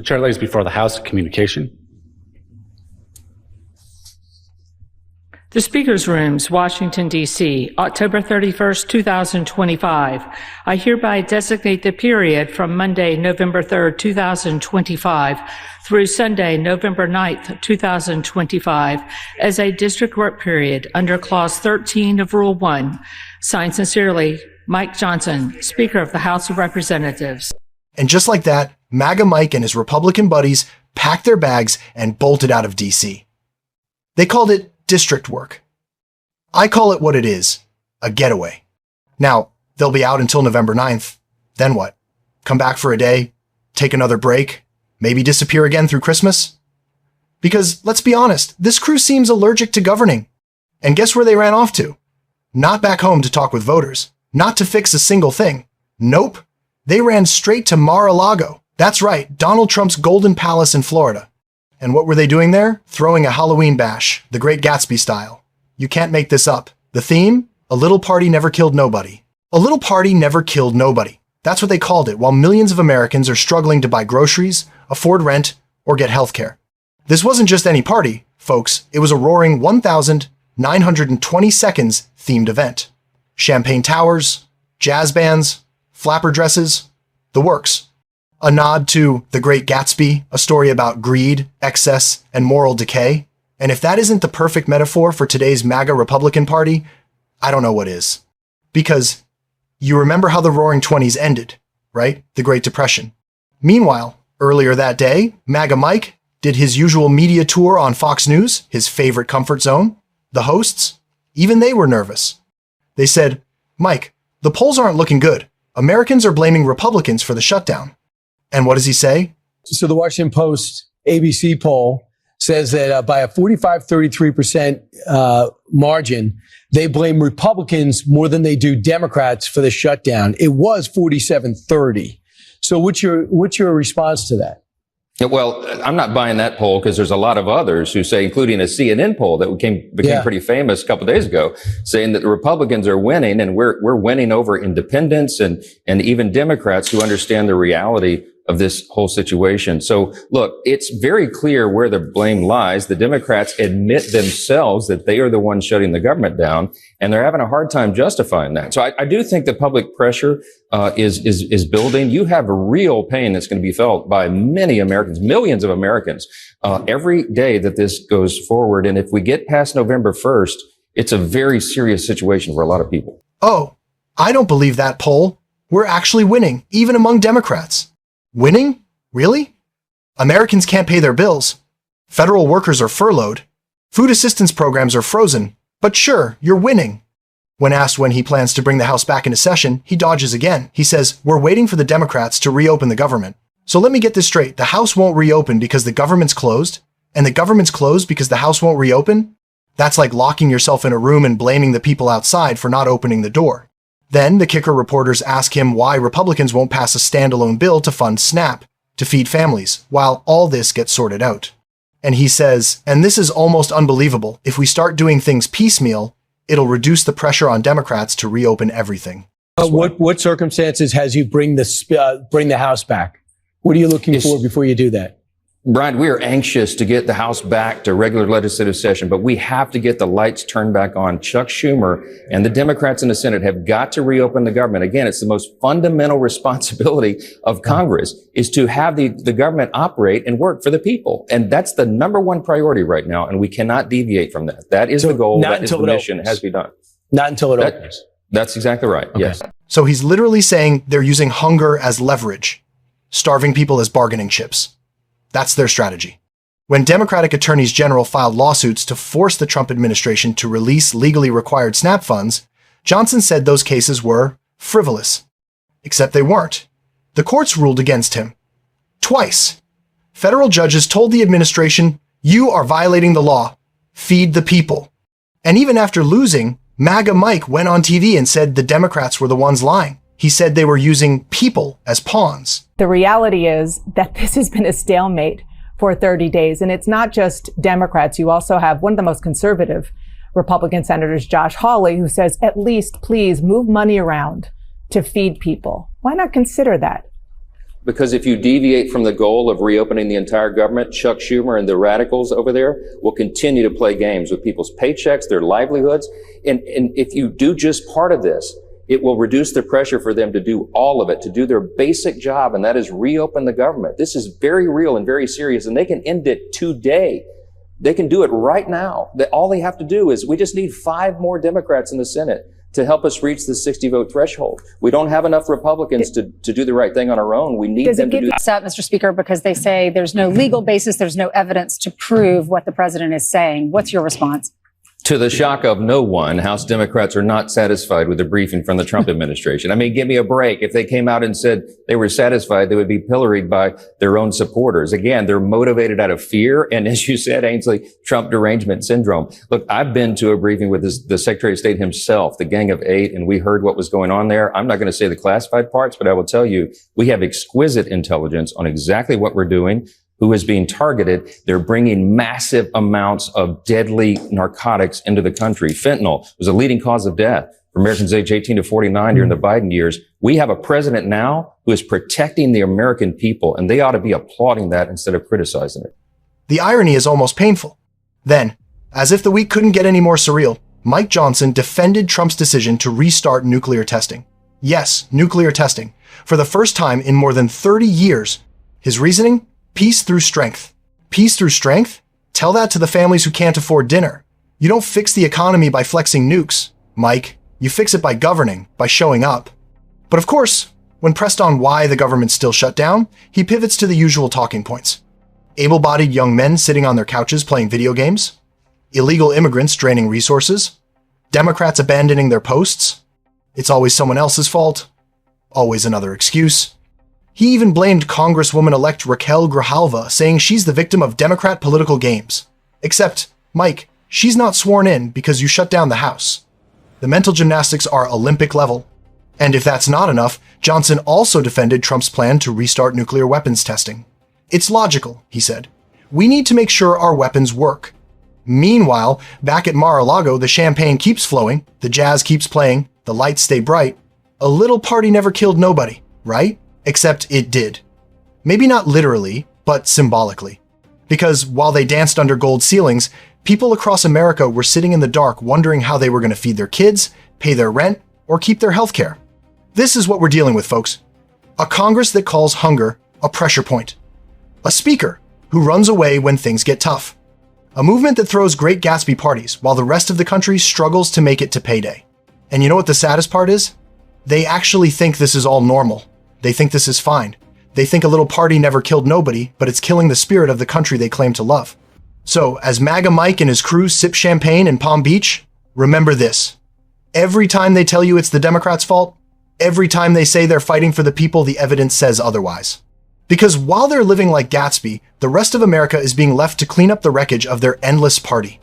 The chair lays before the House communication. The Speaker's Rooms, Washington, D.C., October 31st, 2025. I hereby designate the period from Monday, November 3rd, 2025 through Sunday, November 9th, 2025 as a district work period under Clause 13 of Rule 1. Signed sincerely, Mike Johnson, Speaker of the House of Representatives. And just like that, MAGA Mike and his Republican buddies packed their bags and bolted out of D.C. They called it district work. I call it what it is, a getaway. Now, they'll be out until November 9th. Then what? Come back for a day, take another break, maybe disappear again through Christmas? Because, let's be honest, this crew seems allergic to governing. And guess where they ran off to? Not back home to talk with voters. Not to fix a single thing. Nope. They ran straight to Mar-a-Lago. That's right, Donald Trump's Golden Palace in Florida. And what were they doing there? Throwing a Halloween bash, the Great Gatsby style. You can't make this up. The theme? A little party never killed nobody. A little party never killed nobody. That's what they called it, while millions of Americans are struggling to buy groceries, afford rent, or get healthcare. This wasn't just any party, folks. It was a roaring 1,920 seconds themed event. Champagne towers, jazz bands, flapper dresses, the works. A nod to The Great Gatsby, a story about greed, excess, and moral decay. And if that isn't the perfect metaphor for today's MAGA Republican Party, I don't know what is. Because you remember how the Roaring '20s ended, right? The Great Depression. Meanwhile, earlier that day, MAGA Mike did his usual media tour on Fox News, his favorite comfort zone. The hosts, even they were nervous. They said, "Mike, the polls aren't looking good. Americans are blaming Republicans for the shutdown." And what does he say? So the Washington Post ABC poll says that by a 45-33% margin, they blame Republicans more than they do Democrats for the shutdown. It was 47-30. So what's your response to that? Well, I'm not buying that poll because there's a lot of others who say, including a CNN poll that became pretty famous a couple of days ago, saying that the Republicans are winning and we're winning over independents and even Democrats who understand the reality of this whole situation. So look, it's very clear where the blame lies. The Democrats admit themselves that they are the ones shutting the government down, and they're having a hard time justifying that. So I do think the public pressure is building. You have a real pain that's going to be felt by many Americans, millions of Americans, every day that this goes forward. And if we get past November 1st, it's a very serious situation for a lot of people. Oh, I don't believe that poll. We're actually winning, even among Democrats. Winning? Really? Americans can't pay their bills. Federal workers are furloughed. Food assistance programs are frozen. But sure, you're winning. When asked when he plans to bring the House back into session, he dodges again. He says, "We're waiting for the Democrats to reopen the government." So let me get this straight. The House won't reopen because the government's closed? And the government's closed because the House won't reopen? That's like locking yourself in a room and blaming the people outside for not opening the door. Then the kicker reporters ask him why Republicans won't pass a standalone bill to fund SNAP, to feed families, while all this gets sorted out. And he says, and this is almost unbelievable, if we start doing things piecemeal, it'll reduce the pressure on Democrats to reopen everything. What circumstances has you bring the House back? What are you looking for before you do that? Brian, we are anxious to get the House back to regular legislative session, but we have to get the lights turned back on. Chuck Schumer and the Democrats in the Senate have got to reopen the government. Again, it's the most fundamental responsibility of Congress is to have the government operate and work for the people. And that's the number one priority right now, and we cannot deviate from that. That is the goal. That is the mission. It has to be done. Not until it opens. That's exactly right. Okay. Yes. So he's literally saying they're using hunger as leverage, starving people as bargaining chips. That's their strategy. When Democratic attorneys general filed lawsuits to force the Trump administration to release legally required SNAP funds, Johnson said those cases were frivolous. Except they weren't. The courts ruled against him. Twice. Federal judges told the administration, "You are violating the law. Feed the people." And even after losing, MAGA Mike went on TV and said the Democrats were the ones lying. He said they were using people as pawns. The reality is that this has been a stalemate for 30 days. And it's not just Democrats. You also have one of the most conservative Republican senators, Josh Hawley, who says, at least please move money around to feed people. Why not consider that? Because if you deviate from the goal of reopening the entire government, Chuck Schumer and the radicals over there will continue to play games with people's paychecks, their livelihoods. And if you do just part of this, it will reduce the pressure for them to do all of it, to do their basic job, and that is reopen the government. This is very real and very serious, and they can end it today. They can do it right now. All they have to do is, we just need 5 more Democrats in the Senate to help us reach the 60-vote threshold. We don't have enough Republicans to do the right thing on our own. We need them to do that. Upset, Mr. Speaker, because they say there's no legal basis, there's no evidence to prove what the president is saying. What's your response? To the shock of no one, House Democrats are not satisfied with the briefing from the Trump administration. I mean, give me a break. If they came out and said they were satisfied, they would be pilloried by their own supporters. Again, they're motivated out of fear. And as you said, Ainsley, Trump derangement syndrome. Look, I've been to a briefing with the Secretary of State himself, the Gang of 8, and we heard what was going on there. I'm not going to say the classified parts, but I will tell you, we have exquisite intelligence on exactly what we're doing, who is being targeted. They're bringing massive amounts of deadly narcotics into the country. Fentanyl was a leading cause of death for Americans aged 18 to 49 during the Biden years. We have a president now who is protecting the American people, and they ought to be applauding that instead of criticizing it. The irony is almost painful. Then, as if the week couldn't get any more surreal, Mike Johnson defended Trump's decision to restart nuclear testing. Yes, nuclear testing. For the first time in more than 30 years. His reasoning? Peace through strength. Peace through strength? Tell that to the families who can't afford dinner. You don't fix the economy by flexing nukes, Mike. You fix it by governing, by showing up. But of course, when pressed on why the government's still shut down, he pivots to the usual talking points. Able-bodied young men sitting on their couches playing video games. Illegal immigrants draining resources. Democrats abandoning their posts. It's always someone else's fault. Always another excuse. He even blamed Congresswoman-elect Raquel Grijalva, saying she's the victim of Democrat political games. Except, Mike, she's not sworn in because you shut down the House. The mental gymnastics are Olympic level. And if that's not enough, Johnson also defended Trump's plan to restart nuclear weapons testing. It's logical, he said. We need to make sure our weapons work. Meanwhile, back at Mar-a-Lago, the champagne keeps flowing, the jazz keeps playing, the lights stay bright. A little party never killed nobody, right? Except it did. Maybe not literally, but symbolically. Because while they danced under gold ceilings, people across America were sitting in the dark wondering how they were going to feed their kids, pay their rent, or keep their health care. This is what we're dealing with, folks. A Congress that calls hunger a pressure point. A speaker who runs away when things get tough. A movement that throws Great Gatsby parties while the rest of the country struggles to make it to payday. And you know what the saddest part is? They actually think this is all normal. They think this is fine. They think a little party never killed nobody, but it's killing the spirit of the country they claim to love. So, as MAGA Mike and his crew sip champagne in Palm Beach, remember this. Every time they tell you it's the Democrats' fault, every time they say they're fighting for the people, the evidence says otherwise. Because while they're living like Gatsby, the rest of America is being left to clean up the wreckage of their endless party.